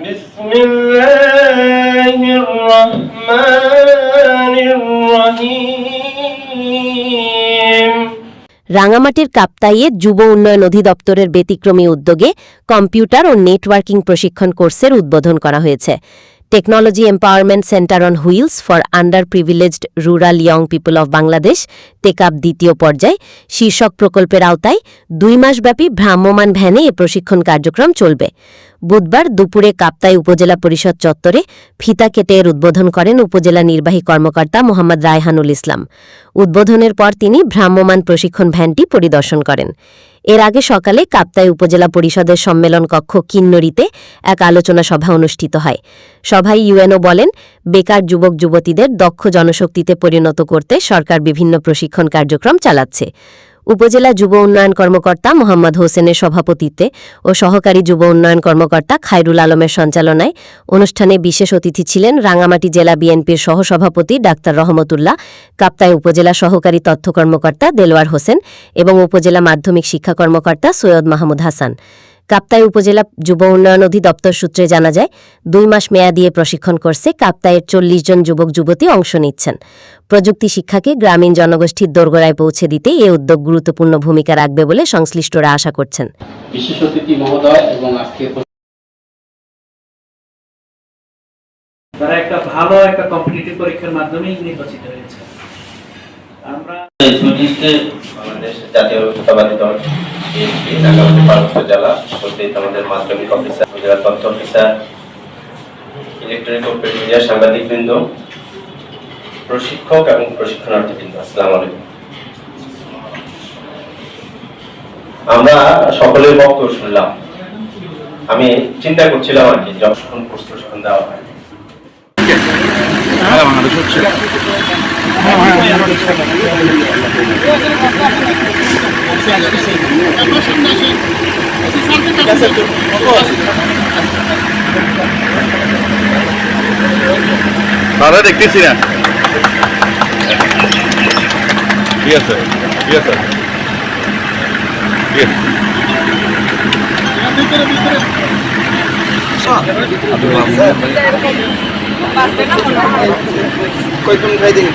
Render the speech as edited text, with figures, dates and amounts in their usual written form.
বিসমিল্লাহির রহমানির রহিম। রাঙামাটির কাপ্তাইয়ে যুব উন্নয়ন অধিদপ্তরের ব্যতিক্রমী উদ্যোগে কম্পিউটার ও নেটওয়ার্কিং প্রশিক্ষণ কোর্সের উদ্বোধন করা হয়েছে। Technology empowerment centre on wheels for underprivileged rural young people of Bangladesh TechUp দ্বিতীয় পর্যায় শীর্ষক প্রকল্পের আওতায় 2 মাসব্যাপী ভ্রাম্যমাণ ভ্যানে এ প্রশিক্ষণ কার্যক্রম চলবে। বুধবার দুপুরে কাপ্তাই উপজেলা পরিষদ চত্বরে ফিতা কেটে এর উদ্বোধন করেন উপজেলা নির্বাহী কর্মকর্তা মোহাম্মদ রায়হানুল ইসলাম। উদ্বোধনের পর তিনি ভ্রাম্যমাণ প্রশিক্ষণ ভ্যানটি পরিদর্শন করেন। এর আগে সকালে কাপ্তাই উপজেলা পরিষদের সম্মেলন কক্ষ কিন্নরিতে এক আলোচনা সভা অনুষ্ঠিত হয়। সভায় ইউএনও বলেন, বেকার যুবক যুবতীদের দক্ষ জনশক্তিতে পরিণত করতে সরকার বিভিন্ন প্রশিক্ষণ কার্যক্রম চালাচ্ছে। উপজেলা যুব উন্নয়ন কর্মকর্তা মোহাম্মদ হোসেনের সভাপতিত্বে ও সহকারী যুব উন্নয়ন কর্মকর্তা খায়রুল আলমের সঞ্চালনায় অনুষ্ঠানে বিশেষ অতিথি ছিলেন রাঙামাটি জেলা বিএনপির সহসভাপতি ডাক্তার রহমতুল্লাহ, কাপ্তাই উপজেলা সহকারী তথ্য কর্মকর্তা দেলোয়ার হোসেন এবং উপজেলা মাধ্যমিক শিক্ষা কর্মকর্তা সৈয়দ মাহমুদ হাসান। কাপ্তাই উপজেলা যুব উন্নয়ন অধিদপ্তর সূত্রে জানা যায়, 2 মাস মেয়াদি এ প্রশিক্ষণ কোর্সে কাপ্তাইয়ের 40 জন যুবক যুবতী অংশ নিচ্ছেন। প্রযুক্তি শিক্ষাকে গ্রামীণ জনগোষ্ঠীর দোরগোড়ায় পৌঁছে দিতে এই উদ্যোগ গুরুত্বপূর্ণ ভূমিকা রাখবে বলে সংশ্লিষ্টরা আশা করছেন। বিশেষ অতিথি মহোদয় এবং আজকে তারা একটা ভালো একটা কম্পিটিটিভ পরীক্ষার মাধ্যমে নির্বাচিত হয়েছে। আমরা বাংলাদেশ জাতীয়তাবাদী দল বিএনপি রাঙামাটি পার্বত্য জেলা কর্তৃক আমাদের মাধ্যমিক অফিসার, জেলা তথ্য অফিসার, ইলেকট্রনিক ও প্রিন্ট মিডিয়া সাংবাদিকবৃন্দ, প্রশিক্ষক এবং প্রশিক্ষণার্থীবৃন্দ, আসসালামু আলাইকুম। আমরা সকলের বক্তব্য শুনলাম। আমি চিন্তা করছিলাম আর কি, যখন প্রশিক্ষণ দেওয়া হয় তারা দেখতেছি না। ঠিক আছে, ঠিক আছে, ঠিক আছে। কয়জন খাই দিন